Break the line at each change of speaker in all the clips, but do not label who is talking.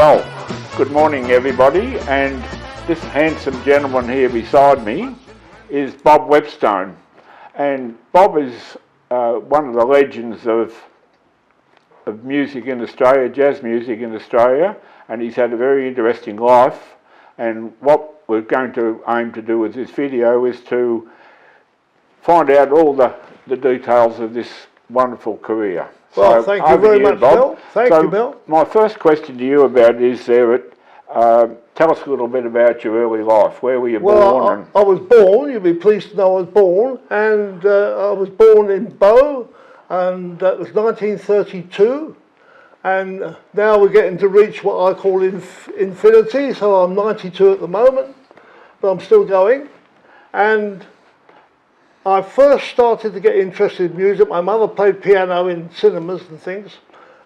Well, good morning everybody, and this handsome gentleman here beside me is Bob Whetstone, and Bob is one of the legends of music in Australia, jazz music in Australia, and he's had a very interesting life. And what we're going to aim to do with this video is to find out all the details of this wonderful career.
Well, thank you very much, Mel. Thank you, Mel.
My first question to you about is tell us a little bit about your early life. Where were you born?
Well, I was born, you'll be pleased to know I was born, and I was born in Bow, and that was 1932, and now we're getting to reach what I call infinity, so I'm 92 at the moment, but I'm still going, and I first started to get interested in music. My mother played piano in cinemas and things,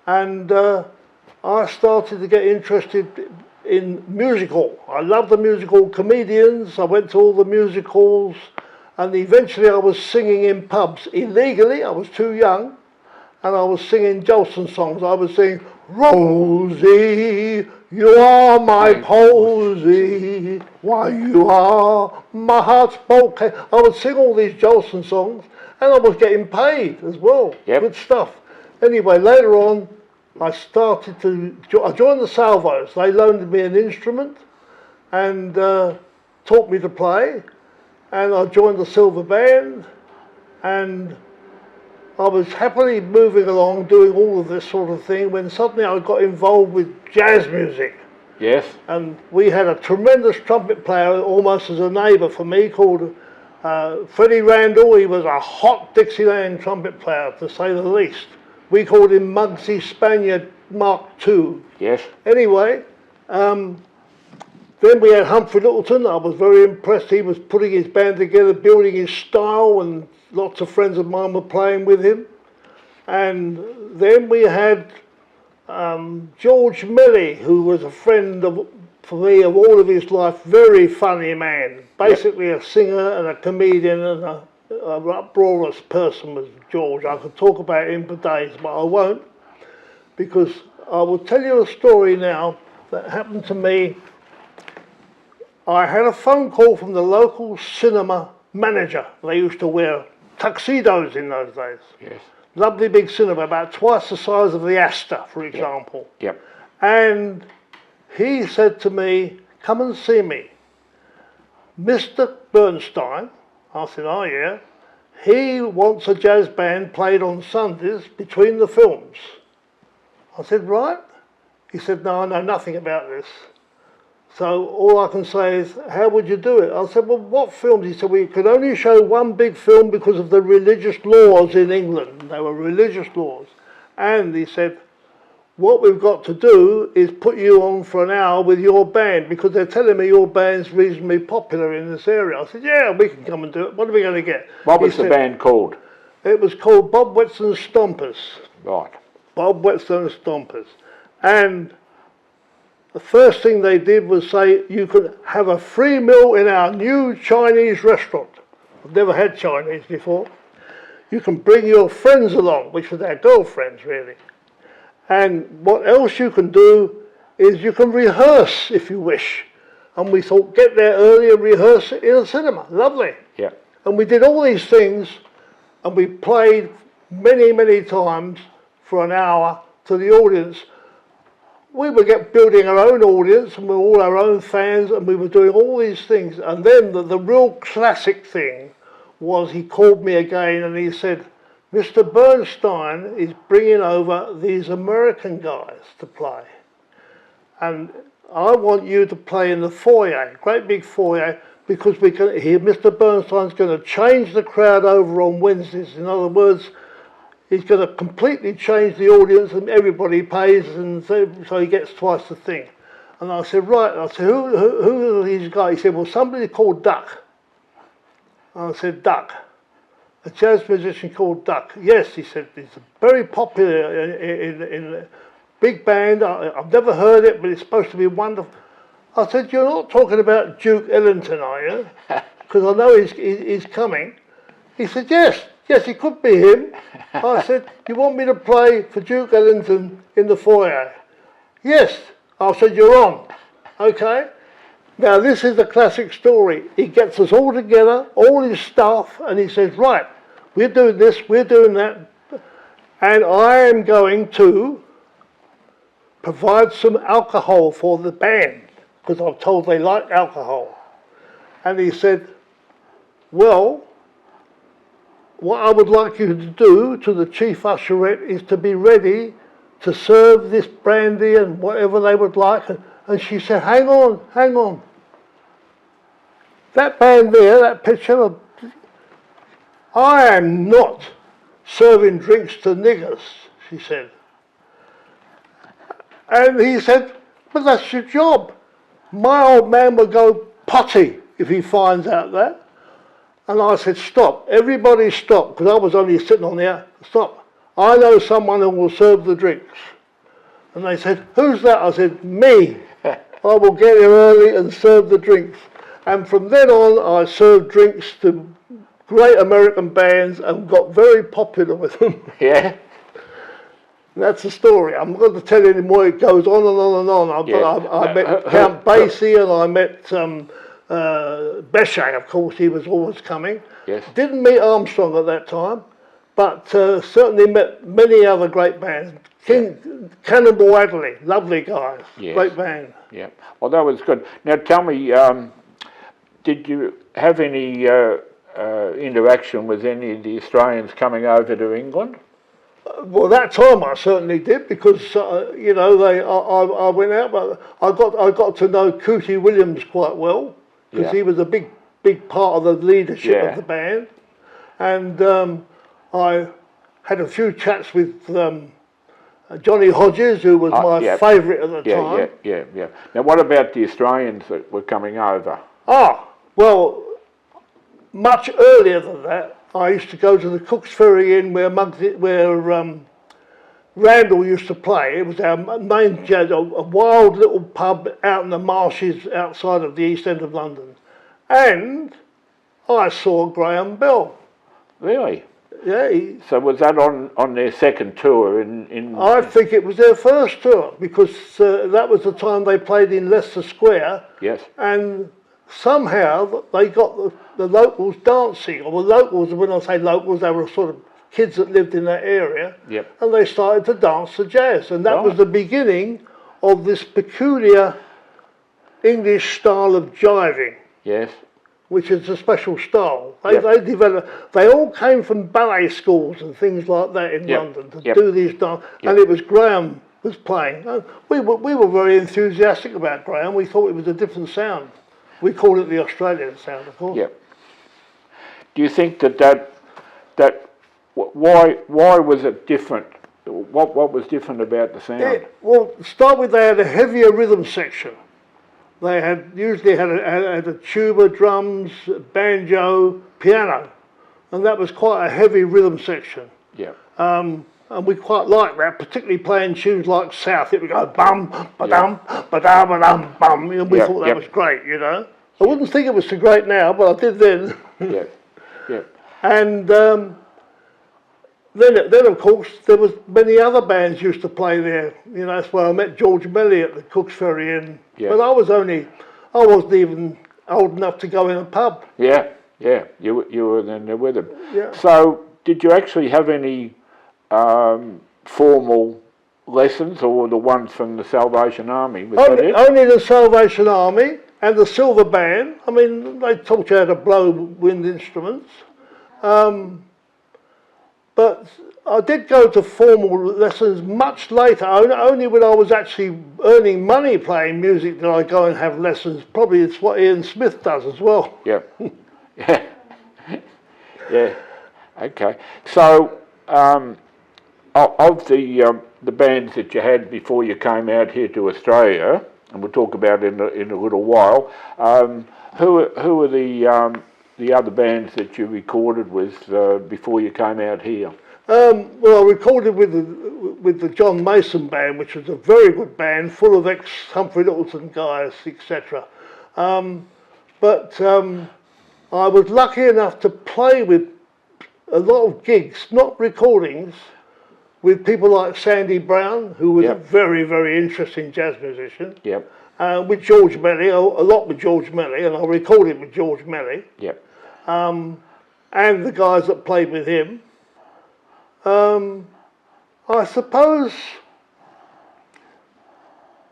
and I started to get interested in musical. I loved the musical comedians. I went to all the musicals, and eventually I was singing in pubs illegally. I was too young, and I was singing Jolson songs. I was singing, Rosie, you are my posy, why you are my heart's bouquet. I would sing all these Jolson songs, and I was getting paid as well.
Yep.
Good stuff. Anyway, later on, I joined the Salvos. They loaned me an instrument and taught me to play, and I joined the Silver Band, and I was happily moving along doing all of this sort of thing when suddenly I got involved with jazz music.
Yes.
And we had a tremendous trumpet player almost as a neighbour for me called Freddie Randall. He was a hot Dixieland trumpet player, to say the least. We called him Muggsy Spaniard Mark II.
Yes.
Anyway, then we had Humphrey Littleton. I was very impressed. He was putting his band together, building his style, and lots of friends of mine were playing with him. And then we had George Melly, who was a friend for me of all of his life, very funny man. Basically a singer and a comedian and a uproarious person was George. I could talk about him for days, but I won't, because I will tell you a story now that happened to me. I had a phone call from the local cinema manager. They used to wear tuxedos in those days.
Yes.
Lovely big cinema, about twice the size of the Astor, for example.
Yep.
And he said to me, come and see me. Mr. Bernstein, I said, oh yeah, he wants a jazz band played on Sundays between the films. I said, right? He said, no, I know nothing about this. So all I can say is, how would you do it? I said, well, what films? He said, we could only show one big film because of the religious laws in England. They were religious laws. And he said, what we've got to do is put you on for an hour with your band, because they're telling me your band's reasonably popular in this area. I said, yeah, we can come and do it. What are we going to get?
What was the band called?
It was called Bob Whetstone Stompers.
Right.
Bob Whetstone Stompers. And the first thing they did was say, you could have a free meal in our new Chinese restaurant. I've never had Chinese before. You can bring your friends along, which was our girlfriends really. And what else you can do is you can rehearse if you wish. And we thought, get there early and rehearse it in a cinema. Lovely.
Yeah.
And we did all these things, and we played many, many times for an hour to the audience. We were building our own audience, and we were all our own fans, and we were doing all these things. And then the real classic thing was he called me again and he said, Mr. Bernstein is bringing over these American guys to play. And I want you to play in the foyer, great big foyer, because Mr. Bernstein's going to change the crowd over on Wednesdays. In other words, he's going to completely change the audience and everybody pays, and so he gets twice the thing. And I said, right. I said, who are these guys? He said, well, somebody called Duck. And I said, Duck. A jazz musician called Duck. Yes, he said, he's very popular in a big band. I've never heard it, but it's supposed to be wonderful. I said, you're not talking about Duke Ellington, are you? Because I know he's coming. He said, yes, it could be him. I said, you want me to play for Duke Ellington in the foyer? Yes. I said, you're on, okay? Now this is a classic story. He gets us all together, all his stuff, and he says, right, we're doing this, we're doing that, and I am going to provide some alcohol for the band, because I'm told they like alcohol. And he said, well, what I would like you to do to the chief usherette is to be ready to serve this brandy and whatever they would like. And she said, hang on, hang on. That band there, that picture, I am not serving drinks to niggers, she said. And he said, but that's your job. My old man will go potty if he finds out that. And I said, stop, everybody stop, because I was only sitting on there, stop. I know someone who will serve the drinks. And they said, who's that? I said, me. I will get here early and serve the drinks. And from then on, I served drinks to great American bands and got very popular with them.
Yeah.
That's the story. I'm not going to tell you anymore. It goes on and on and on.
Yeah.
I met Count Basie and I met Bechet, of course. He was always coming.
Yes.
Didn't meet Armstrong at that time, but certainly met many other great bands. Cannonball Adderley, lovely guys. Yes. Great band.
Yeah. Well, that was good. Now tell me, did you have any interaction with any of the Australians coming over to England?
Well, that time I certainly did, because you know I went out, but I got to know Cootie Williams quite well, because he was a big part of the leadership of the band, and I had a few chats with Johnny Hodges, who was my favourite at the time.
Yeah. Now, what about the Australians that were coming over?
Well, much earlier than that. I used to go to the Cook's Ferry Inn where Randall used to play. It was our main jazz, a wild little pub out in the marshes outside of the East End of London. And I saw Graham Bell.
Really?
Yeah.
So was that on their second tour
I think it was their first tour, because that was the time they played in Leicester Square.
Yes.
And somehow they got the locals dancing, or the locals, when I say locals, they were sort of kids that lived in that area, and they started to dance to jazz, and that was the beginning of this peculiar English style of jiving.
Yes.
Which is a special style. They developed. They all came from ballet schools and things like that in London to do these dance, and it was Graham was playing. We were very enthusiastic about Graham. We thought it was a different sound. We called it the Australian sound, of course.
Yeah. Do you think that why was it different? What was different about the sound?
Well, to start with, they had a heavier rhythm section. They usually had a tuba, drums, banjo, piano, and that was quite a heavy rhythm section.
Yeah.
And we quite liked that, particularly playing tunes like South. It would go bum, ba-dum, ba-dum, ba-dum, bum. And we thought that was great, you know. I wouldn't think it was so great now, but I did then.
Yeah.
And then of course there was many other bands used to play there. You know, that's where I met George Melly at the Cook's Ferry Inn. Yeah. But I wasn't even old enough to go in a pub.
Yeah. You were then there with him.
Yeah.
So did you actually have any formal lessons, or the ones from the Salvation Army?
Only the Salvation Army and the Silver Band. I mean, they taught you how to blow wind instruments. But I did go to formal lessons much later. Only when I was actually earning money playing music did I go and have lessons. Probably it's what Ian Smith does as well.
Yeah. Yeah. Okay. So, of the bands that you had before you came out here to Australia, and we'll talk about it in a little while, who are the other bands that you recorded with before you came out here?
Well, I recorded with the John Mason Band, which was a very good band, full of ex-Humphrey Lyttelton guys, etc. But I was lucky enough to play with a lot of gigs, not recordings, with people like Sandy Brown, who was
Yep.
a very, very interesting jazz musician,
Yep.
with George Melly, a lot with George Melly, and I recorded with George Melly,
Yep.
and the guys that played with him. I suppose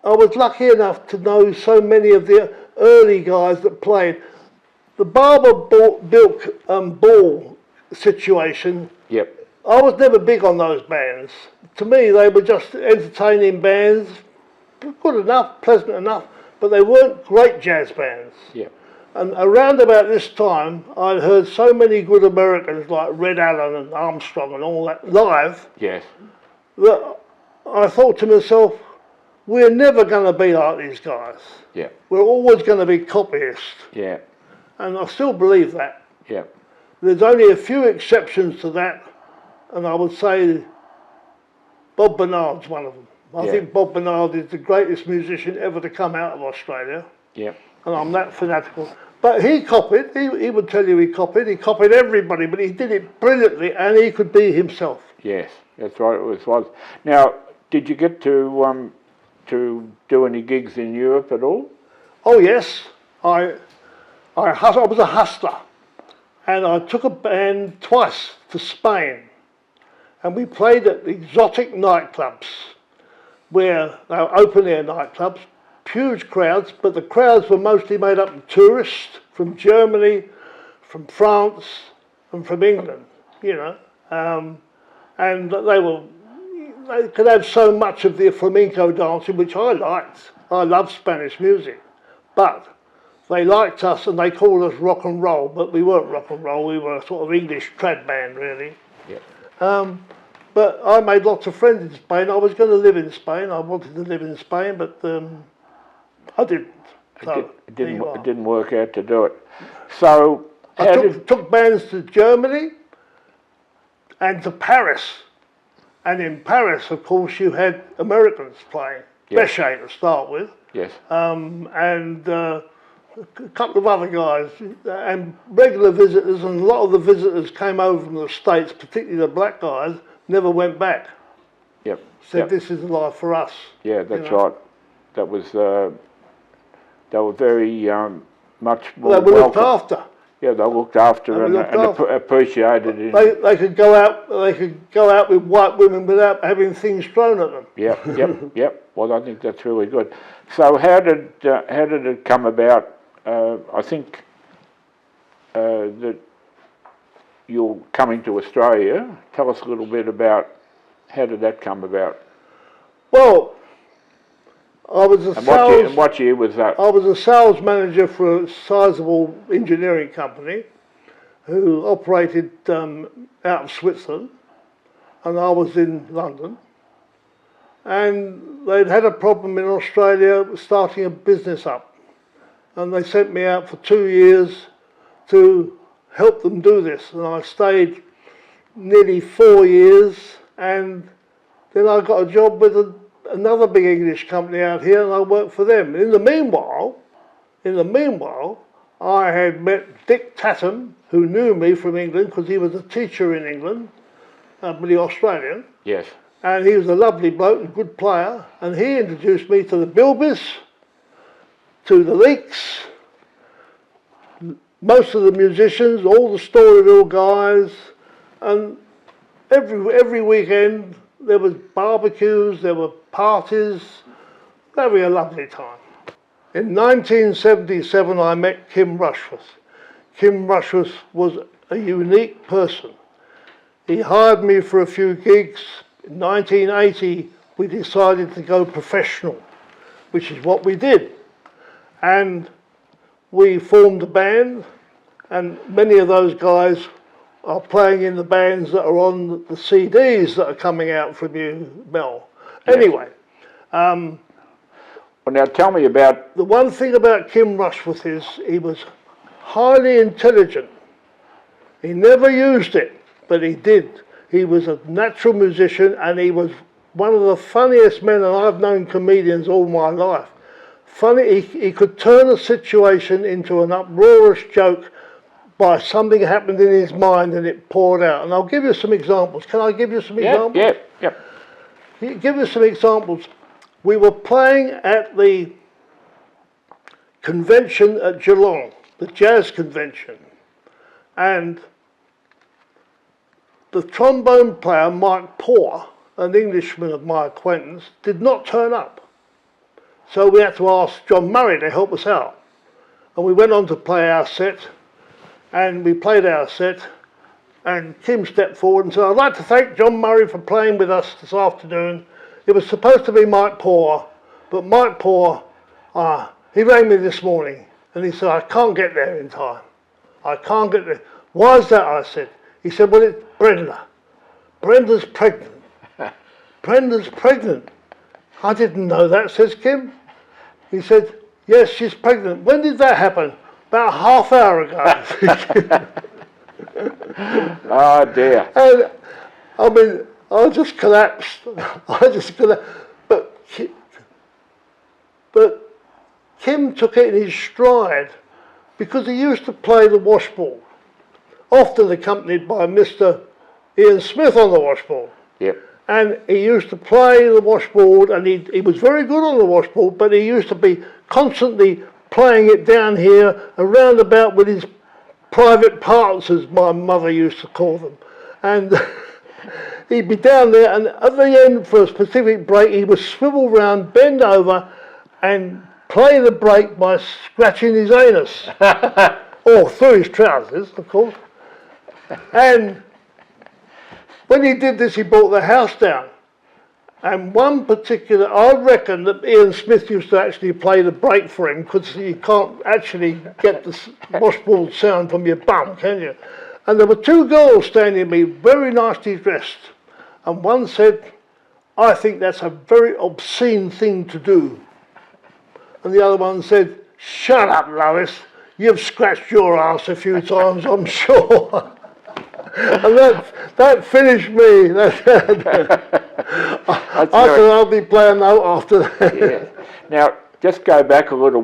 I was lucky enough to know so many of the early guys that played. The Barber Bilk Ball situation,
Yep.
I was never big on those bands. To me, they were just entertaining bands, good enough, pleasant enough, but they weren't great jazz bands.
Yep.
And around about this time, I'd heard so many good Americans like Red Allen and Armstrong and all that live,
Yes.
that I thought to myself, we're never going to be like these guys.
Yeah.
We're always going to be copyists.
Yeah.
And I still believe that.
Yeah.
There's only a few exceptions to that, and I would say Bob Bernard's one of them. I
Yeah.
think Bob Bernard is the greatest musician ever to come out of Australia,
Yeah.
and I'm that fanatical. But he copied, he would tell you he copied everybody, but he did it brilliantly, and he could be himself.
Yes. That's right. It was. Now, did you get to do any gigs in Europe at all?
Oh yes, I was a hustler, and I took a band twice to Spain, and we played at exotic nightclubs, where they were open air nightclubs, huge crowds, but the crowds were mostly made up of tourists from Germany, from France, and from England, you know, and they could have so much of the flamenco dancing, which I liked. I love Spanish music, but they liked us and they called us rock and roll, but we weren't rock and roll, we were a sort of English trad band, really.
Yeah.
But I made lots of friends in Spain. I was going to live in Spain. I wanted to live in Spain, but I didn't. So
It didn't work out to do it. So
I took bands to Germany and to Paris. And in Paris, of course, you had Americans playing.
Yes.
Bechet to start with.
Yes.
And a couple of other guys, and regular visitors, and a lot of the visitors came over from the States, particularly the black guys, never went back.
Yep.
Said,
Yep.
this is life for us.
Yeah, that's
know.
right. That was. They were very much more
They were looked
welcome.
after.
Yeah, they looked after and appreciated it.
They could go out. They could go out with white women without having things thrown at them.
Yep. Well, I think that's really good. So, how did it come about? I think that you're coming to Australia. Tell us a little bit about how did that come about?
Well, I was a
And what year was that?
I was a sales manager for a sizable engineering company who operated out of Switzerland, and I was in London. And they'd had a problem in Australia starting a business up, and they sent me out for 2 years to help them do this, and I stayed nearly 4 years, and then I got a job with another big English company out here, and I worked for them. In the meanwhile, I had met Dick Tatham, who knew me from England because he was a teacher in England, but he was Australian,
Yes.
and he was a lovely bloke and good player, and he introduced me to the Bilbys, to the Leaks, most of the musicians, all the Storyville guys, and every weekend there was barbecues, there were parties, having a lovely time. In 1977 I met Kim Rushworth. Kim Rushworth was a unique person. He hired me for a few gigs. In 1980 we decided to go professional, which is what we did. And we formed a band, and many of those guys are playing in the bands that are on the CDs that are coming out from you, Mel.
Yes.
Anyway,
Well, now tell me about.
the one thing about Kim Rushworth is he was highly intelligent. He never used it, but he did. He was a natural musician, and he was one of the funniest men, and I've known comedians all my life. Funny, he could turn a situation into an uproarious joke by something happened in his mind and it poured out. And I'll give you some examples. Can I give you some examples?
Yep.
give us some examples. We were playing at the convention at Geelong, the jazz convention, and the trombone player, Mike Poor, an Englishman of my acquaintance, did not turn up. So we had to ask John Murray to help us out. And we went on to play our set, and we played our set, and Kim stepped forward and said, I'd like to thank John Murray for playing with us this afternoon. It was supposed to be Mike Poor, but Mike Poor, he rang me this morning, and he said, I can't get there in time. I can't get there. Why is that, I said. He said, well, it's Brenda. Brenda's pregnant. Brenda's pregnant. I didn't know that, says Kim. He said, yes, she's pregnant. When did that happen? About a half hour ago.
Oh dear.
And I mean, I just collapsed. But Kim took it in his stride because he used to play the washboard, often accompanied by Mr. Ian Smith on the washboard.
Yep.
And he used to play the washboard, and he was very good on the washboard, but he used to be constantly playing it down here and round about with his private parts, as my mother used to call them. And he'd be down there, and at the end, for a specific break, he would swivel round, bend over, and play the break by scratching his anus. Or through his trousers, of course. And when he did this, he brought the house down. And one particular, I reckon that Ian Smith used to actually play the break for him, because you can't actually get the washboard sound from your bum, can you? And there were two girls standing me, very nicely dressed. And one said, I think that's a very obscene thing to do. And the other one said, shut up, Lois. You've scratched your ass a few times, I'm sure. And that finished me. I said I'll be playing that after that.
Yeah. Now, just go back a little,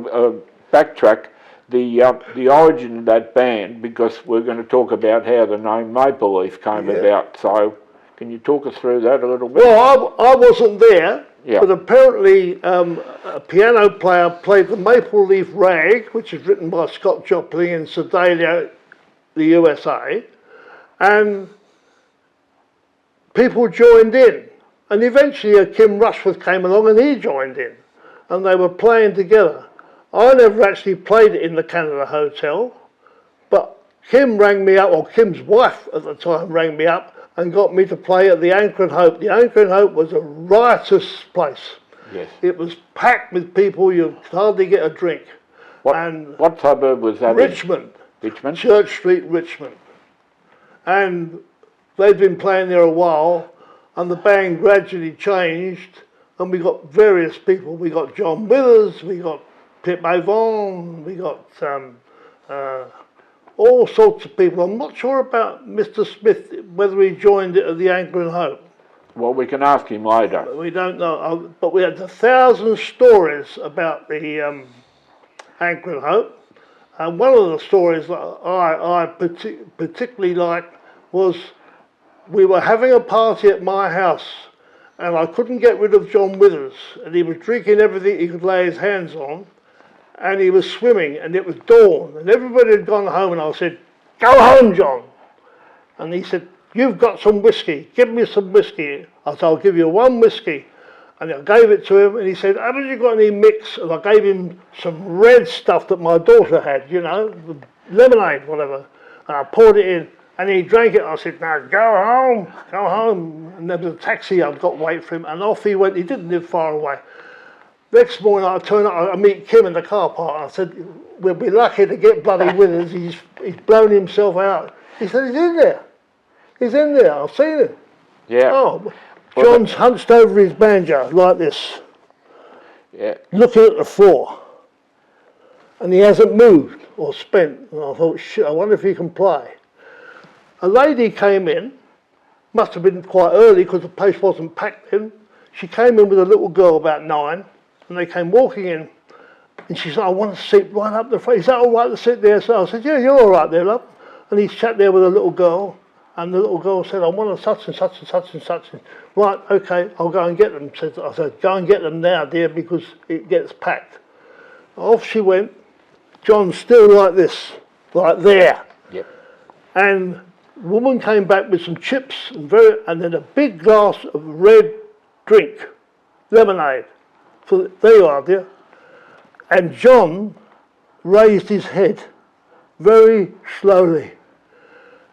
backtrack the origin of that band, because we're going to talk about how the name Maple Leaf came about. So, can you talk us through that a little bit?
Well, I wasn't there,
yeah.
But apparently a piano player played the Maple Leaf Rag, which is written by Scott Joplin in Sedalia, the USA. And people joined in. And eventually Kim Rushforth came along and he joined in. And they were playing together. I never actually played it in the Canada Hotel, but Kim rang me up, or Kim's wife at the time rang me up and got me to play at the Anchor and Hope. The Anchor and Hope was a riotous place.
Yes.
It was packed with people, you could hardly get a drink.
What suburb was that
Richmond.
in? Richmond?
Church Street, Richmond. And they'd been playing there a while, and the band gradually changed, and we got various people. We got John Withers, we got Pip Avon, we got all sorts of people. I'm not sure about Mr. Smith, whether he joined it at the Anchor and Hope.
Well, we can ask him later.
We don't know, but we had 1,000 stories about the Anchor and Hope. And one of the stories that I particularly liked was we were having a party at my house, and I couldn't get rid of John Withers, and he was drinking everything he could lay his hands on, and he was swimming, and it was dawn, and everybody had gone home, and I said, go home, John. And he said, you've got some whiskey, give me some whiskey. I said, I'll give you one whiskey. And I gave it to him, and he said, haven't you got any mix? And I gave him some red stuff that my daughter had, you know, lemonade, whatever. And I poured it in, and he drank it. I said, now go home. And there was a taxi, I've got to wait for him, and off he went. He didn't live far away. Next morning I turn up, I meet Kim in the car park. I said, we'll be lucky to get bloody Withers. He's blown himself out. He said, he's in there. He's in there, I've seen him.
Yeah.
Oh, John's hunched over his banjo like this, looking at the floor, and he hasn't moved or spent. And I thought, shit, I wonder if he can play. A lady came in, must have been quite early because the place wasn't packed in. She came in with a little girl about 9, and they came walking in, and she said, I want to sit right up the front. Is that all right to sit there? So I said, yeah, you're all right there, love. And he sat there with a little girl, And the little girl said, I want a such and such and such and such. Right, okay, I'll go and get them. I said, go and get them now, dear, because it gets packed. Off she went. John's still like this, like there.
Yep.
And the woman came back with some chips and then a big glass of red drink, lemonade. So there you are, dear. And John raised his head very slowly.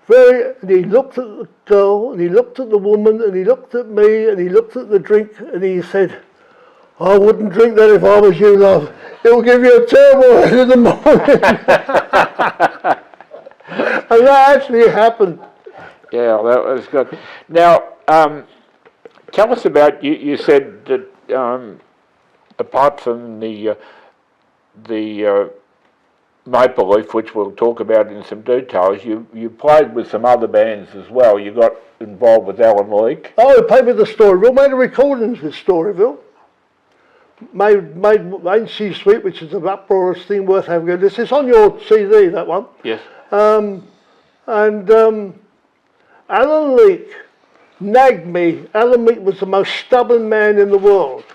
And he looked at the girl, and he looked at the woman, and he looked at me, and he looked at the drink, and he said, I wouldn't drink that if I was you, love. It'll give you a terrible head in the morning. And that actually happened.
Yeah, that was good. Now, tell us about, you said that apart from the Maple Leaf, which we'll talk about in some details, you played with some other bands as well. You got involved with Alan Leake.
Oh, we played with the Storyville, made recordings with Storyville. Made C Suite, which is an uproarious thing worth having a listen. It's on your CD, that one.
Yes.
Alan Leake nagged me. Alan Leake was the most stubborn man in the world.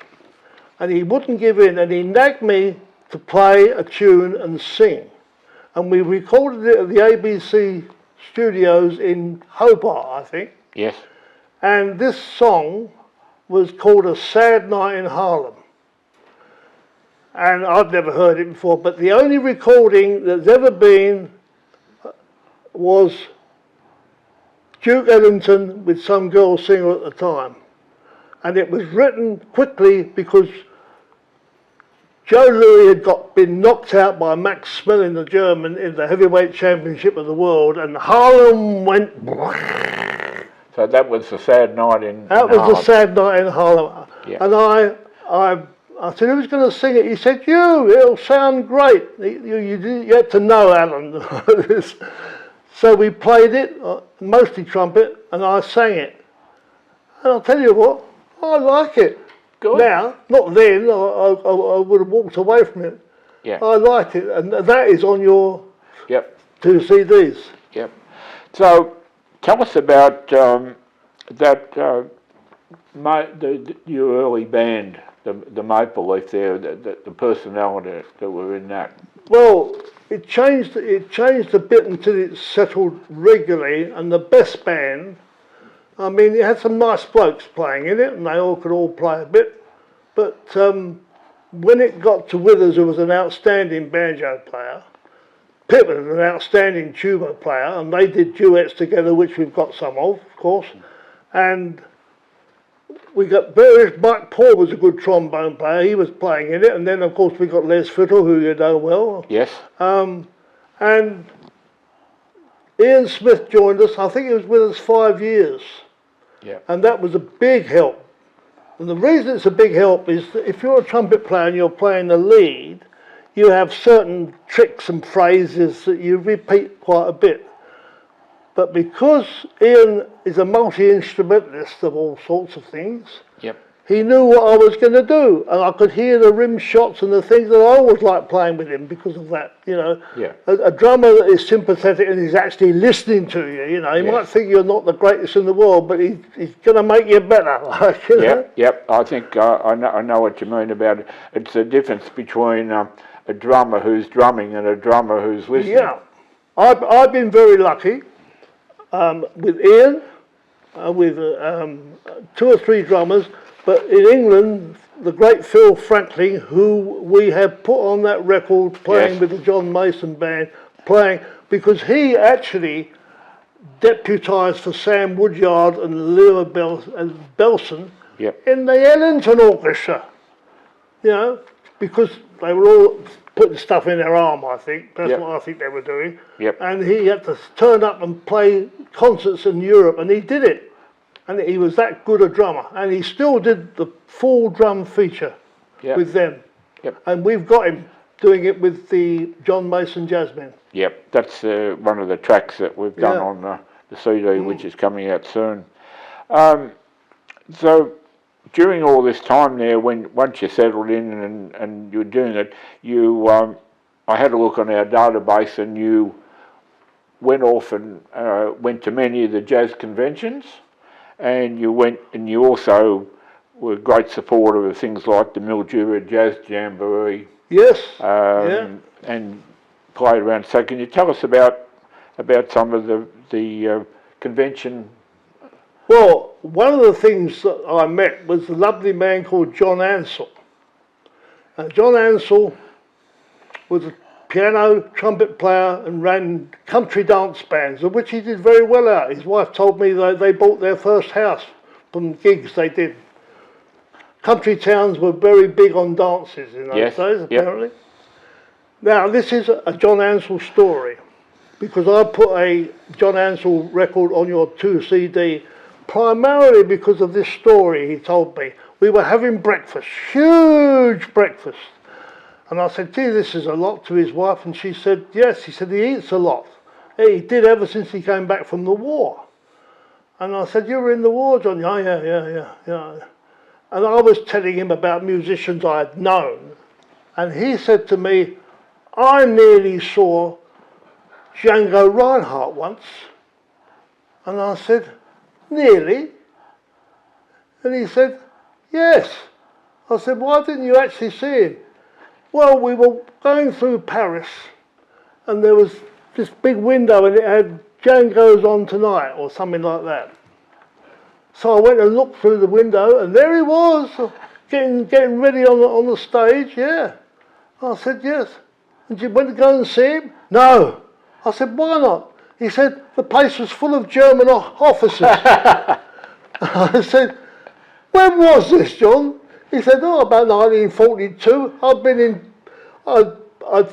And he wouldn't give in, and he nagged me to play a tune and sing. And we recorded it at the ABC studios in Hobart, I think.
Yes.
And this song was called A Sad Night in Harlem. And I'd never heard it before, but the only recording that's ever been was Duke Ellington with some girl singer at the time. And it was written quickly because Joe Louis had been knocked out by Max Schmeling, the German, in the heavyweight championship of the world, and Harlem went.
So that was a sad night in
That
Harlem.
was a sad night in Harlem.
Yeah.
And I said, who's going to sing it? He said, it'll sound great. You had to know Alan. So we played it, mostly trumpet, and I sang it. And I'll tell you what, I like it.
Good.
Now, not then, I would have walked away from it.
Yeah.
I liked it, and that is on your
Yep.
2 CDs.
Yep. So tell us about your early band, the Maple Leaf there, the personality that were in that.
Well, it changed a bit until it settled regularly, and the best band, I mean, it had some nice blokes playing in it, and they all could all play a bit, but when it got to Withers, who was an outstanding banjo player, Pitt was an outstanding tuba player, and they did duets together, which we've got some of course, and we got Mike Paul was a good trombone player, he was playing in it, and then of course we got Les Fiddle, who you know well.
Yes.
And Ian Smith joined us, I think he was with us 5 years.
Yeah.
And that was a big help. And the reason it's a big help is that if you're a trumpet player and you're playing the lead, you have certain tricks and phrases that you repeat quite a bit. But because Ian is a multi-instrumentalist of all sorts of things,
Yep.
he knew what I was going to do, and I could hear the rim shots and the things that I always liked playing with him because of that,
Yeah.
A drummer that is sympathetic and is actually listening to you, he
Yes.
might think you're not the greatest in the world, but he's going to make you better.
Yep. I think I know what you mean about it. It's the difference between a drummer who's drumming and a drummer who's listening.
Yeah. I've been very lucky with Ian, with 2 or 3 drummers, but in England, the great Phil Franklin, who we have put on that record playing
Yes.
with the John Mason band, because he actually deputised for Sam Woodyard and Leo Belson
Yep.
in the Ellington Orchestra, because they were all putting stuff in their arm, I think. That's
Yep.
what I think they were doing.
Yep.
And he had to turn up and play concerts in Europe, and he did it. And he was that good a drummer. And he still did the full drum feature
Yep.
with them.
Yep.
And we've got him doing it with the John Mason Jazzmen.
Yep. That's one of the tracks that we've done
Yeah.
on the CD, which is coming out soon. So during all this time there, once you settled in and you were doing it, I had a look on our database, and you went off and went to many of the jazz conventions, and you also were a great supporter of things like the Mildura Jazz Jamboree.
Yes. Yeah.
And played around. So can you tell us about some of the convention?
Well, one of the things that I met was a lovely man called John Ansell. John Ansell was a piano, trumpet player and ran country dance bands, of which he did very well at. His wife told me that they bought their first house from gigs they did. Country towns were very big on dances in those days, apparently. Yep. Now, this is a John Ansell story, because I put a John Ansell record on your 2 CD primarily because of this story he told me. We were having breakfast, huge breakfast. And I said, gee, this is a lot, to his wife. And she said, yes. He said, he eats a lot. He did ever since he came back from the war. And I said, you were in the war, John? Oh, yeah. And I was telling him about musicians I had known. And he said to me, I nearly saw Django Reinhardt once. And I said, nearly? And he said, yes. I said, why didn't you actually see him? Well, we were going through Paris and there was this big window and it had Django's On Tonight or something like that. So I went and looked through the window and there he was, getting ready on the stage, yeah. I said, yes. And you went to go and see him? No. I said, why not? He said, the place was full of German officers. I said, when was this, John? He said, oh, about 1942. I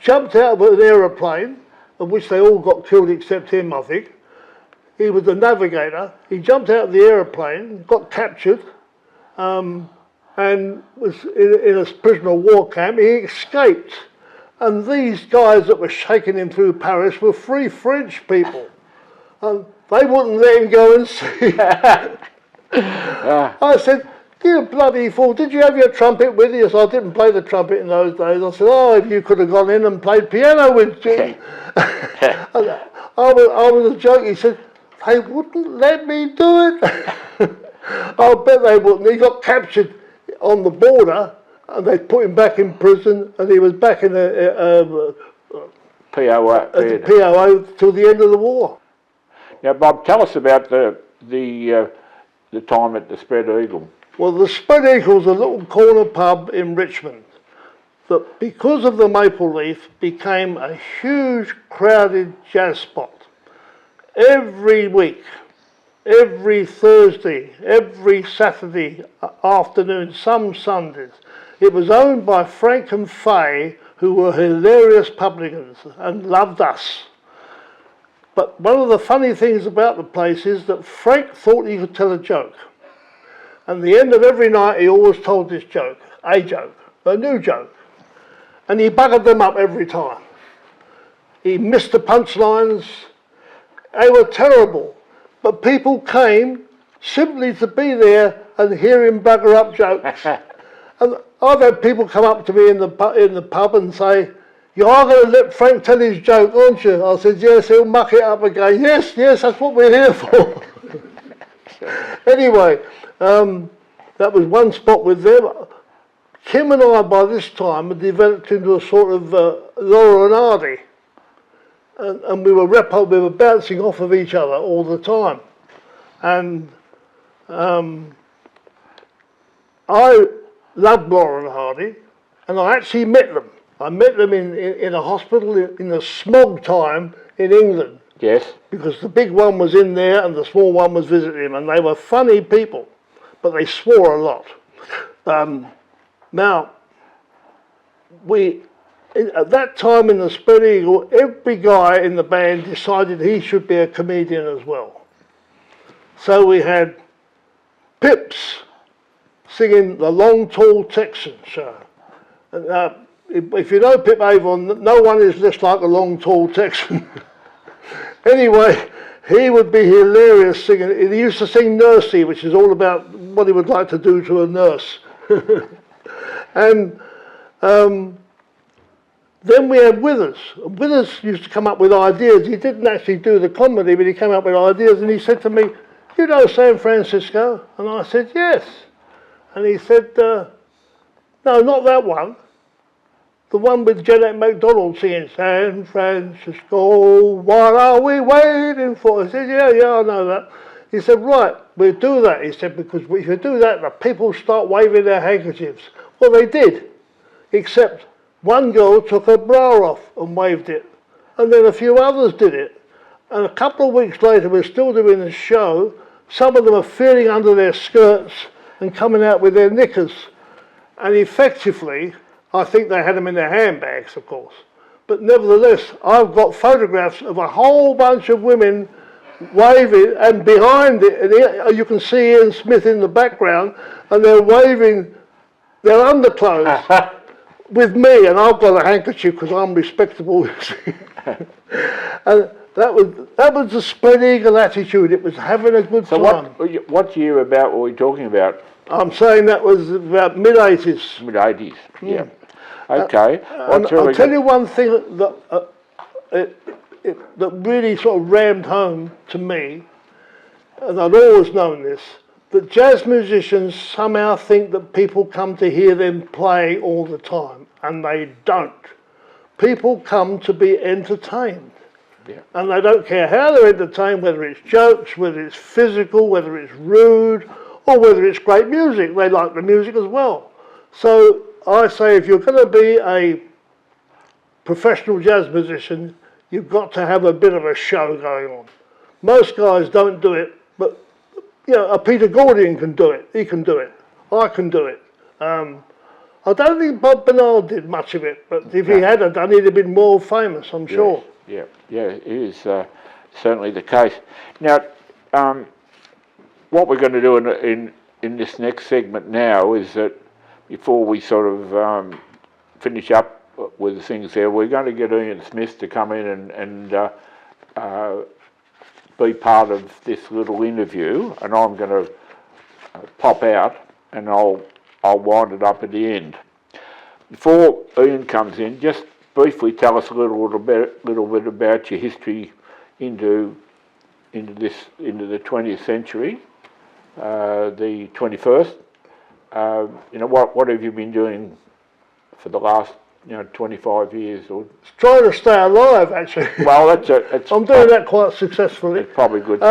jumped out of an aeroplane, of which they all got killed except him, I think. He was the navigator. He jumped out of the aeroplane, got captured, and was in a prisoner of war camp. He escaped. And these guys that were shaking him through Paris were free French people. And they wouldn't let him go and see. I said, you bloody fool, did you have your trumpet with you? So I didn't play the trumpet in those days. I said, oh, if you could have gone in and played piano with me. I was a joke. He said, they wouldn't let me do it. I bet they wouldn't. He got captured on the border and they put him back in prison and he was back in the POO till the end of the war.
Now, Bob, tell us about the time at the Spread Eagle.
Well, the Spread Eagle's a little corner pub in Richmond that, because of the Maple Leaf, became a huge crowded jazz spot. Every week, every Thursday, every Saturday afternoon, some Sundays. It was owned by Frank and Fay, who were hilarious publicans and loved us. But one of the funny things about the place is that Frank thought he could tell a joke. And at the end of every night, he always told this joke, a new joke. And he buggered them up every time. He missed the punchlines. They were terrible. But people came simply to be there and hear him bugger up jokes. And I've had people come up to me in the pub and say, you are going to let Frank tell his joke, aren't you? I said, yes, he'll muck it up again. Yes, that's what we're here for. Anyway, that was one spot with them. Kim and I, by this time, had developed into a sort of Laurel and Hardy. And we were bouncing off of each other all the time. And I loved Laurel and Hardy, and I actually met them. I met them in a hospital in the smog time in England.
Yes. Because
the big one was in there and the small one was visiting him, and they were funny people, but they swore a lot. Now, at that time in the Spread Eagle, every guy in the band decided he should be a comedian as well. So we had Pips singing the Long Tall Texan show. And, if you know Pip Avon, no one is less like a Long Tall Texan. Anyway, he would be hilarious singing. He used to sing Nursey, which is all about what he would like to do to a nurse. And Then we had Withers. And Withers used to come up with ideas. He didn't actually do the comedy, but he came up with ideas, and he said to me, "You know San Francisco?" And I said, "Yes." And he said, "No, not that one. The one with Jeanette MacDonald singing, 'San Francisco, what are we waiting for?'" I said, yeah, I know that. He said, "Right, we'll do that." He said, "Because if you do that, the people start waving their handkerchiefs." Well, they did, except one girl took her bra off and waved it, and then a few others did it. And a couple of weeks later, we're still doing the show. Some of them are feeling under their skirts and coming out with their knickers. And effectively, I think they had them in their handbags, of course. But nevertheless, I've got photographs of a whole bunch of women waving, and behind it, and you can see Ian Smith in the background, and they're waving their underclothes with me, and I've got a handkerchief because I'm respectable. And that was the spread eagle attitude. It was having a good time.
So what year about were we talking about?
I'm saying that was about mid-80s.
Mid-80s, yeah. Okay.
And I'll tell you one thing that that really sort of rammed home to me, and I'd always known this, that jazz musicians somehow think that people come to hear them play all the time, and they don't. People come to be entertained.
Yeah.
And they don't care how they're entertained, whether it's jokes, whether it's physical, whether it's rude, or whether it's great music. They like the music as well. So I say, if you're going to be a professional jazz musician, you've got to have a bit of a show going on. Most guys don't do it, but you know, a Peter Gordian can do it. He can do it. I can do it. I don't think Bob Bernard did much of it, but if he had done, he'd have been more famous, I'm sure.
Yeah, it is certainly the case. Now, what we're going to do in this next segment now is that before we sort of finish up with the things there, we're going to get Ian Smith to come in and be part of this little interview, and I'm going to pop out and I'll wind it up at the end. Before Ian comes in, just briefly tell us a little bit about your history into the 20th century, the 21st. What have you been doing for the last 25 years? Or
trying to stay alive, actually.
Well,
I'm doing that quite successfully.
It's probably good.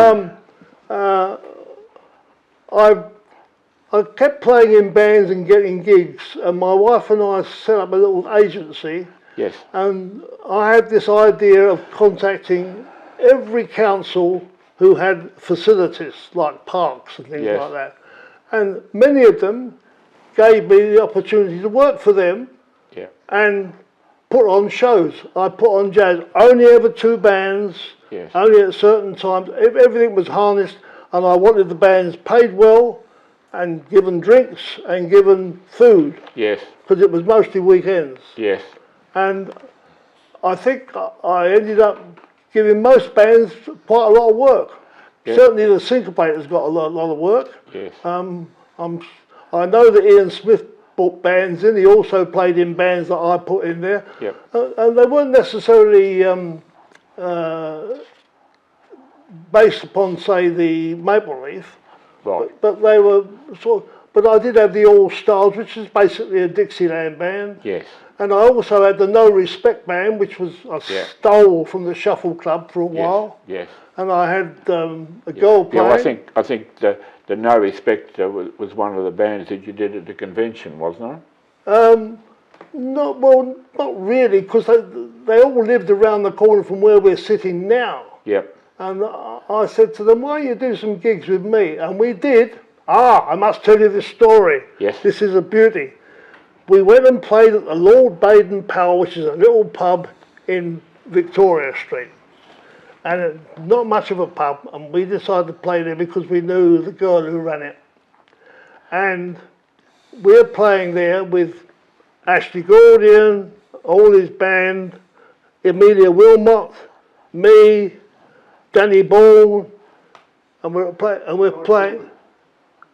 I kept playing in bands and getting gigs, and my wife and I set up a little agency.
Yes.
And I had this idea of contacting every council who had facilities like parks and things like that. And many of them gave me the opportunity to work for them and put on shows. I put on jazz, only ever 2 bands, only at certain times. Everything was harnessed, and I wanted the bands paid well and given drinks and given food. Yes. Because it was mostly weekends. Yes. And I think I ended up giving most bands quite a lot of work. Yes. Certainly the Syncopators got a lot of work. Yes. I know that Ian Smith brought bands in. He also played in bands that I put in there. Yep. And they weren't necessarily based upon, say, the Maple Leaf. Right. But they were sort of, but I did have the All Stars, which is basically a Dixieland band. Yes. And I also had the No Respect band, which was stole from the Shuffle Club for a while. Yes. And I had a girl playing.
Yeah, I think the No Respect was one of the bands that you did at the convention, wasn't it?
Not really, because they all lived around the corner from where we're sitting now. Yep. And I said to them, "Why don't you do some gigs with me?" And we did. I must tell you this story. Yes. This is a beauty. We went and played at the Lord Baden Powell, which is a little pub in Victoria Street. And not much of a pub, and we decided to play there because we knew the girl who ran it. And we're playing there with Ashley Gordian, all his band, Emilia Wilmot, me, Danny Ball, and we're playing.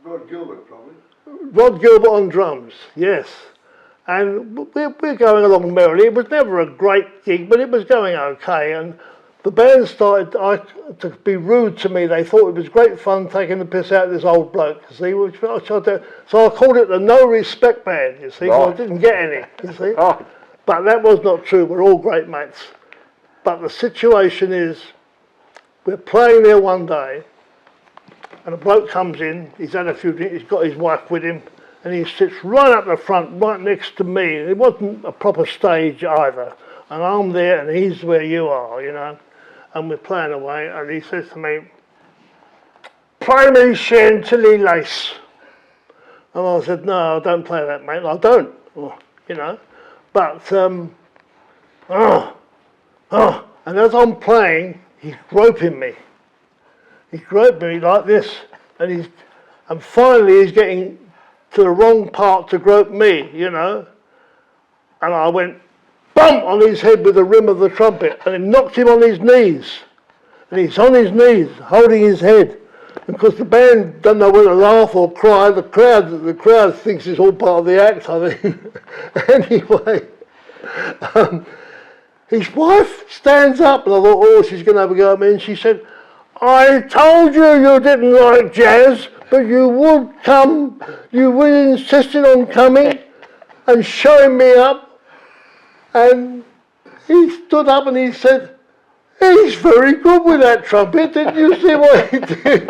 Rod Gilbert, probably.
Rod Gilbert on drums, yes. And we're going along merrily. It was never a great gig, but it was going okay. And the band started to be rude to me. They thought it was great fun taking the piss out of this old bloke, you see. So I called it the No Respect Band, you see, 'cause I didn't get any, you see.
Oh.
But that was not true. We're all great mates. But the situation is, we're playing there one day, and a bloke comes in. He's had a few drinks. He's got his wife with him. And he sits right up the front, right next to me. It wasn't a proper stage either. And I'm there and he's where you are, you know. And we're playing away and he says to me, "Play me Chantilly Lace." And I said, "No, I don't play that, mate. I don't," you know. But, and as I'm playing, he's groping me. He's groping me like this. And finally he's getting to the wrong part to grope me, you know. And I went bump on his head with the rim of the trumpet and it knocked him on his knees. And he's on his knees, holding his head. And because the band don't know whether to laugh or cry, the crowd thinks it's all part of the act, I think. Anyway, his wife stands up and I thought, oh, she's going to have a go at me. And she said, "I told you didn't like jazz, but you would come, you were insisting on coming and showing me up." And he stood up and he said, "He's very good with that trumpet, didn't you see what he did?"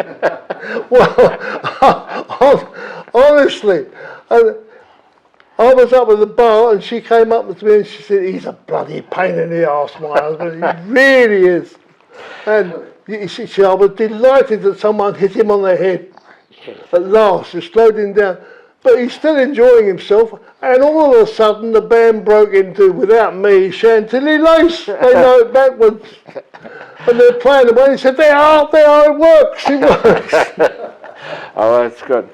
Well, honestly, and I was up at the bar and she came up to me and she said, "He's a bloody pain in the arse, my husband, he really is." And you see, I was delighted that someone hit him on the head. At last, it slowed him down. But he's still enjoying himself. And all of a sudden, the band broke into, without me, Chantilly Lace. They know it backwards. And they're playing away. He said, they are, it works.
Oh, that's good.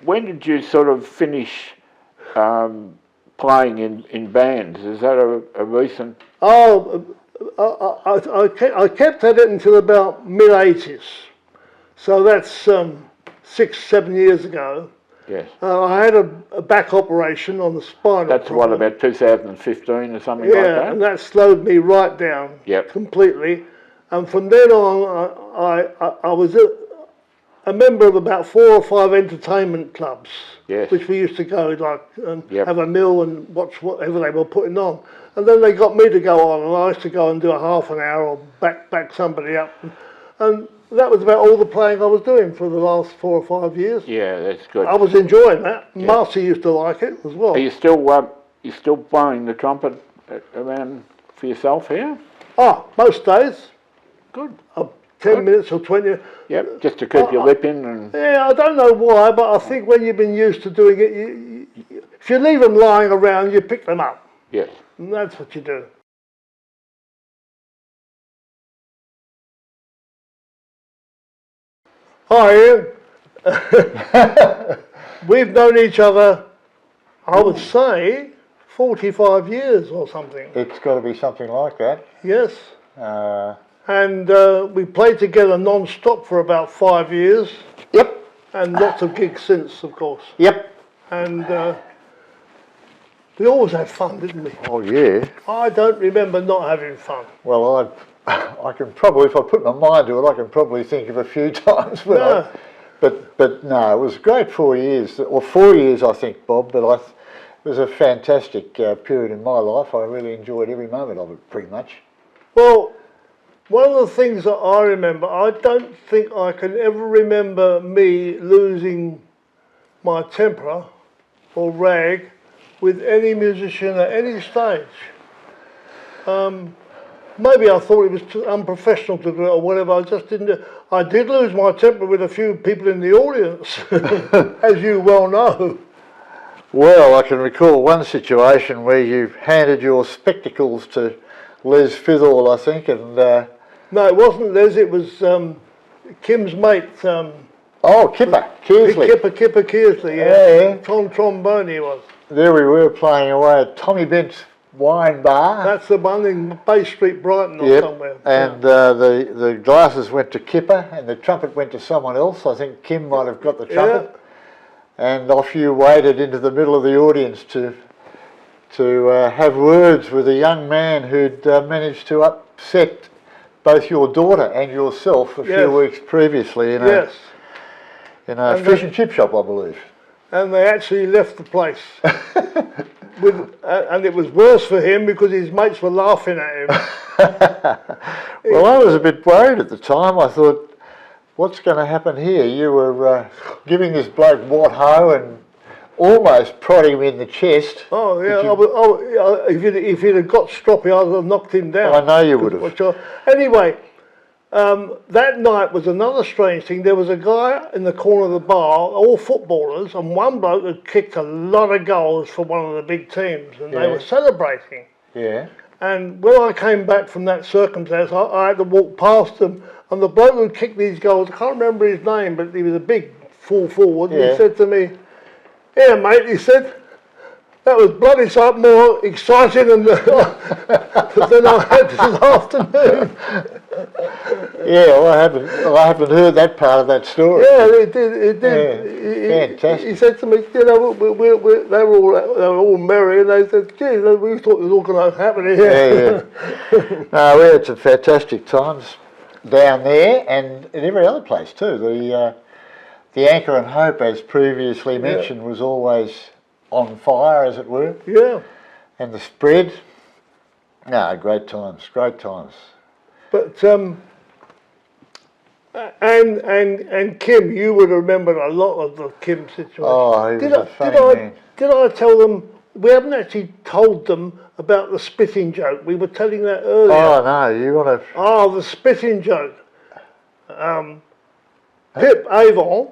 When did you sort of finish playing in bands? Is that a recent?
Oh, I kept at it until about mid-80s. So that's 6-7 years ago.
Yes.
I had a back operation on the spinal
That's
problem.
what, about 2015 or something like that?
Yeah, and that slowed me right down completely. And from then on, I was a member of about 4 or 5 entertainment clubs, which we used to go like have a meal and watch whatever they were putting on. And then they got me to go on, and I used to go and do a half an hour or back somebody up. And that was about all the playing I was doing for the last 4 or 5 years.
Yeah, that's good.
I was enjoying that. Yeah. Marcy used to like it as well.
Are you still blowing the trumpet around for yourself here?
Oh, most days.
Good.
10 minutes or 20.
Yep, just to keep your lip in. And
yeah, I don't know why, but I think when you've been used to doing it, if you leave them lying around, you pick them up.
Yes.
And that's what you do. Hi, Ian. We've known each other, I would say, 45 years or something.
It's got to be something like that.
Yes. And we played together non-stop for about 5 years.
Yep.
And lots of gigs since, of course.
Yep.
And we always had fun, didn't we?
Oh, yeah.
I don't remember not having fun.
Well, I can probably, if I put my mind to it, I can probably think of a few times. When but no, it was a great 4 years, or 4 years I think, Bob, but it was a fantastic period in my life. I really enjoyed every moment of it, pretty much.
Well, one of the things that I remember, I don't think I can ever remember me losing my temper or rag with any musician at any stage. Maybe I thought it was too unprofessional to do it or whatever. I just didn't. I did lose my temper with a few people in the audience, as you well know.
Well, I can recall one situation where you handed your spectacles to Les Fithall, I think, and...
No, it wasn't Les, it was Kim's mate.
Kipper Kearsley.
Kipper Kearsley, yeah. Trombone he was.
There we were playing away at Tommy Bent's Wine Bar.
That's the one in Bay Street, Brighton or somewhere.
And the glasses went to Kipper and the trumpet went to someone else. I think Kim might have got the trumpet. and off you waded into the middle of the audience to have words with a young man who'd managed to upset both your daughter and yourself a few weeks previously in a fish and chip shop, I believe.
And they actually left the place. And it was worse for him because his mates were laughing at him.
Well, I was a bit worried at the time. I thought, what's going to happen here? You were giving this bloke what ho and almost prodding him in the chest.
Oh yeah, if he'd have got stroppy, I'd have knocked him down.
I know you would have.
Anyway, that night was another strange thing. There was a guy in the corner of the bar, all footballers, and one bloke had kicked a lot of goals for one of the big teams, and they were celebrating.
Yeah.
And when I came back from that circumstance, I had to walk past them, and the bloke who kicked these goals, I can't remember his name, but he was a big full forward, and he said to me, "Yeah, mate," he said, "that was bloody sight more exciting than I had this afternoon."
Yeah, well, I haven't heard that part of that story.
Yeah, it did.
Yeah, fantastic.
He said to me, "You know, they were all merry," and they said, "Gee, we thought it was all going to happen here."
Yeah. No, we had some fantastic times down there and in every other place too. The Anchor and Hope, as previously mentioned, was always on fire, as it were.
Yeah.
And the spread. No, great times, great times.
But and Kim, you would have remembered a lot of the Kim situation.
Oh, he was a funny man.
Did I tell them? We haven't actually told them about the spitting joke. We were telling that earlier.
Oh no, you want to?
Oh, the spitting joke. Pip Avon,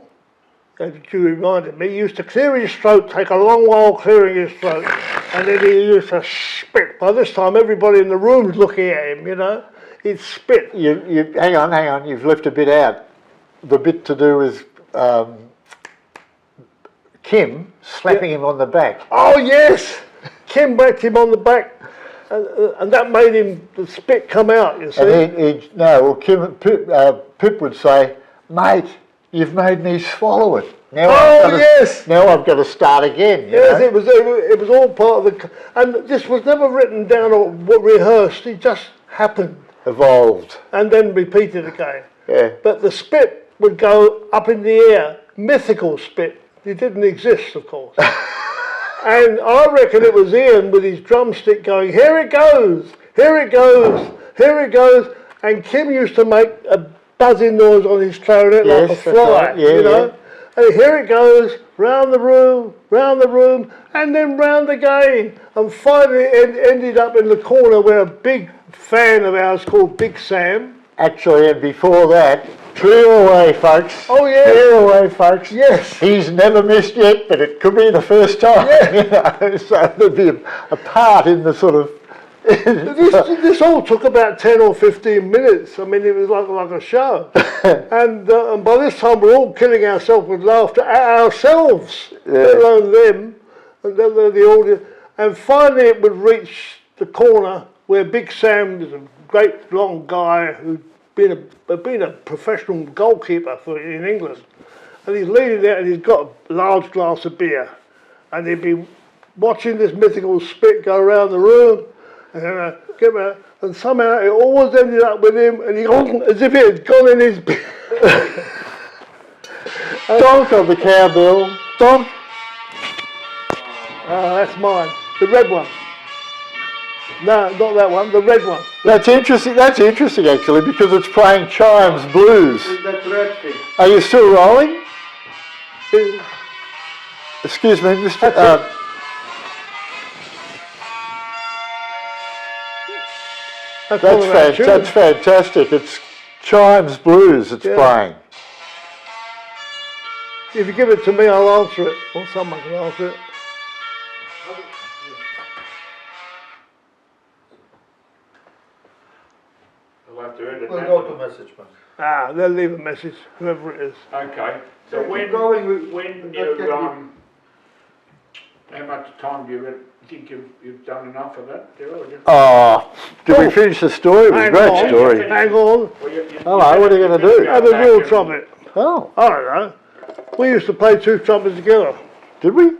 as you reminded me, used to clear his throat, take a long while clearing his throat, and then he used to spit. By this time, everybody in the room's looking at him, you know. He'd spit.
You hang on. You've left a bit out. The bit to do with Kim slapping him on the back.
Oh yes, Kim whacked him on the back, and that made him the spit come out. You see.
And Pip would say, "Mate, you've made me swallow it. Now now I've got to start again."
Yes, it was all part of the, and this was never written down or rehearsed. It just happened.
Evolved.
And then repeated again.
Yeah.
But the spit would go up in the air, mythical spit. It didn't exist, of course. And I reckon it was Ian with his drumstick going, "Here it goes, here it goes, here it goes." And Kim used to make a buzzing noise on his clarinet like a fly, you know. And here it goes, round the room, and then round again. And finally it ended up in the corner where a big fan of ours called Big Sam.
Actually, and before that, clear away, folks.
Oh, yeah.
Clear away, folks.
Yes.
He's never missed yet, but it could be the first time.
Yeah.
You know, so there'd be a part in the sort of...
This all took about 10 or 15 minutes. I mean, it was like a show. And by this time, we're all killing ourselves with laughter at ourselves, let alone them, and the audience. And finally, it would reach the corner where Big Sam was a great long guy who'd been a professional goalkeeper in England. And he's leaning there and he's got a large glass of beer. And he'd be watching this mythical spit go around the room. And somehow it always ended up with him, and he as if it had gone in his beer.
Donk on the cowbell. Donk.
That's mine. The red one. No, not that one, the red one.
That's interesting actually, because it's playing Chimes Blues.
That's red thing.
Are you still rolling? Excuse me, Mr. That's fantastic. It's Chimes Blues it's playing.
If you give it to me, I'll answer it, or someone can answer it.
We'll go to message, man.
They'll leave a message, whoever it is.
Okay. So when you how much time do you think you've done enough of that, Daryl?
Did we finish the story? It was a great story.
Hang on.
Hello, what are you going to do?
Have a real trumpet.
Oh.
I don't know. We used to play two trumpets together.
Did we?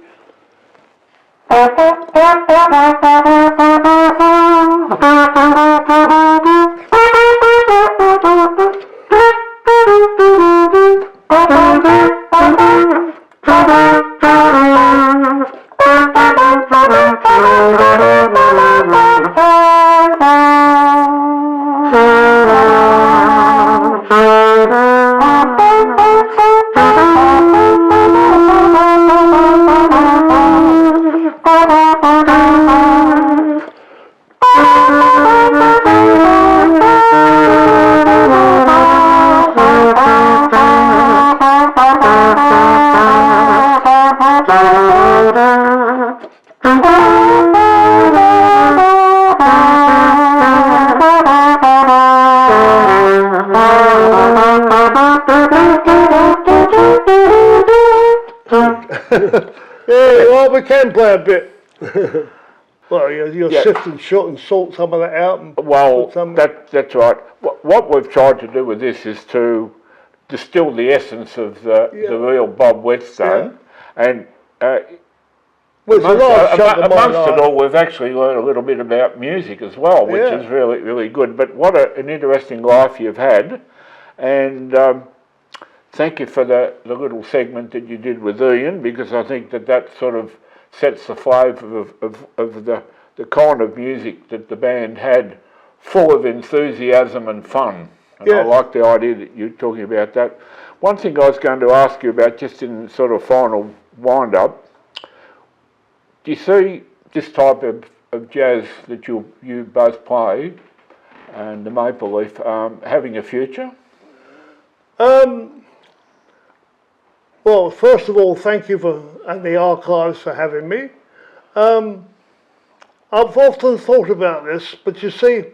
Yeah, well, we can play a bit. Well, you're sifting short and sort some of that out. And
Well,
put some.
that's right. What we've tried to do with this is to distill the essence of the real Bob Whetstone, and
Well, it's a large chunk of my
amongst it
life.
all, we've actually learned a little bit about music as well, which
Yeah.
is really, really good. But what an interesting life you've had, and thank you for the little segment that you did with Ian, because I think that sort of sets the flavour of the kind of music that the band had, full of enthusiasm and fun. And I
Yeah.
like the idea that you're talking about that. One thing I was going to ask you about, just in sort of final wind-up, do you see this type of jazz that you both play, and the Maple Leaf, having a future?
Well, first of all, thank you and the archives for having me. I've often thought about this, but you see,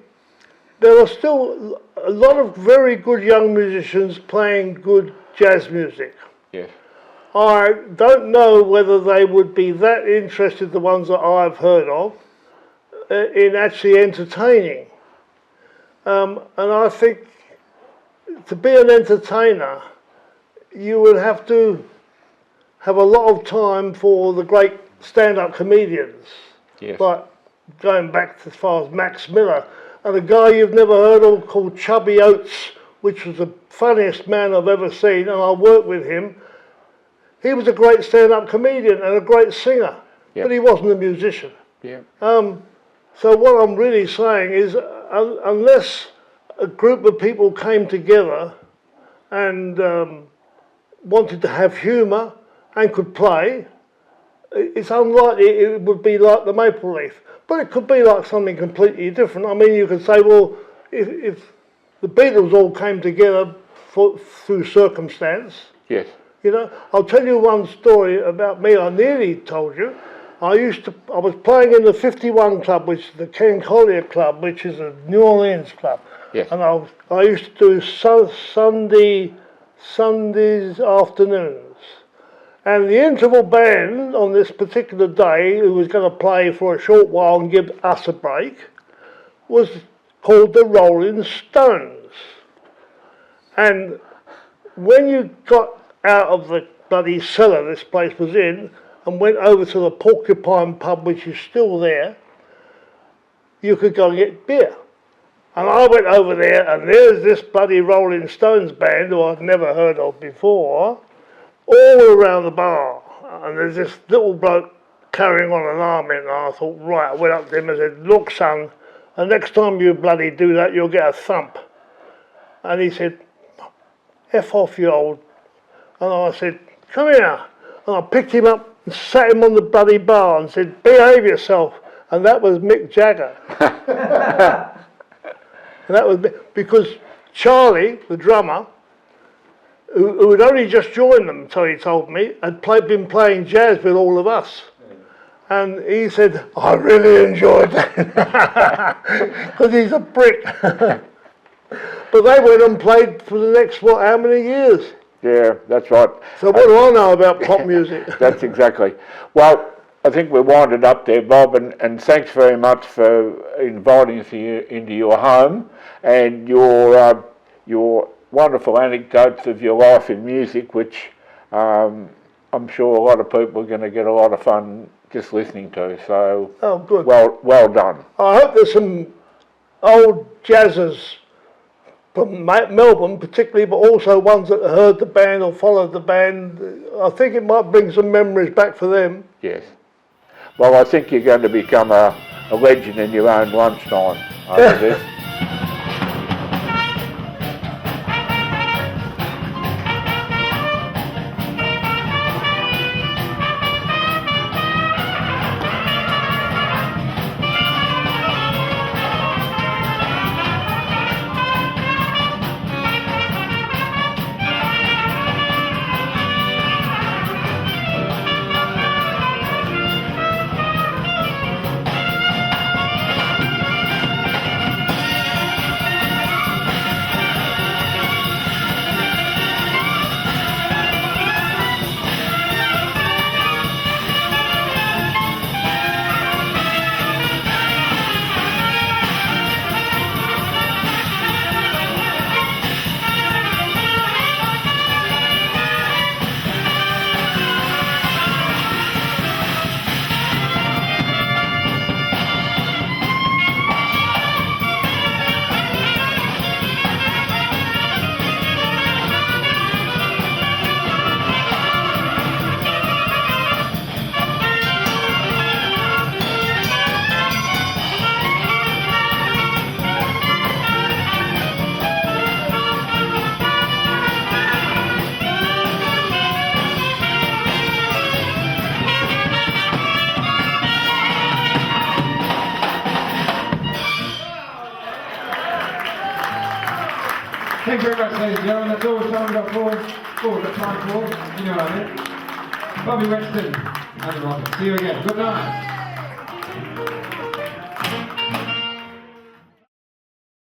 there are still a lot of very good young musicians playing good jazz music.
Yes.
I don't know whether they would be that interested, the ones that I've heard of, in actually entertaining. And I think to be an entertainer, you would have to have a lot of time for the great stand-up comedians.
Yes.
Like going back as far as Max Miller, and a guy you've never heard of called Chubby Oates, which was the funniest man I've ever seen, and I worked with him. He was a great stand-up comedian and a great singer, but he wasn't a musician.
Yeah.
So what I'm really saying is, unless a group of people came together and wanted to have humour and could play, it's unlikely it would be like the Maple Leaf. But it could be like something completely different. I mean, you could say, well, if the Beatles all came together through circumstance,
Yes.
you know, I'll tell you one story about me. I nearly told you. I was playing in the 51 Club, which is the Ken Collier Club, which is a New Orleans club.
Yes.
And I used to do Sundays afternoons. And the interval band on this particular day, who was going to play for a short while and give us a break, was called the Rolling Stones. And when you got out of the bloody cellar this place was in and went over to the Porcupine pub, which is still there, you could go and get beer. And I went over there, and there's this bloody Rolling Stones band who I'd never heard of before, all around the bar. And there's this little bloke carrying on an arm in, and I thought, right, I went up to him and said, look, son, the next time you bloody do that, you'll get a thump. And he said, F off, you old. And I said, come here. And I picked him up and sat him on the bloody bar and said, behave yourself. And that was Mick Jagger. And that was because Charlie, the drummer, who had only just joined them, so he told me, had been playing jazz with all of us. And he said, I really enjoyed that, because he's a prick. But they went and played for the next, how many years?
Yeah, that's right.
So what do I know about pop music?
That's exactly. Well, I think we're winded up there, Bob, and thanks very much for inviting us into your home and your wonderful anecdotes of your life in music, which I'm sure a lot of people are going to get a lot of fun just listening to. So,
Oh, good.
well done.
I hope there's some old jazzers from Melbourne particularly, but also ones that heard the band or followed the band. I think it might bring some memories back for them.
Yes. Well, I think you're going to become a legend in your own lunchtime over this.
Thank you very much, ladies and gentlemen. That's all the time we've got for the time for. You know what I mean. Bobby Whetstone and the Rocket. See you again. Good night.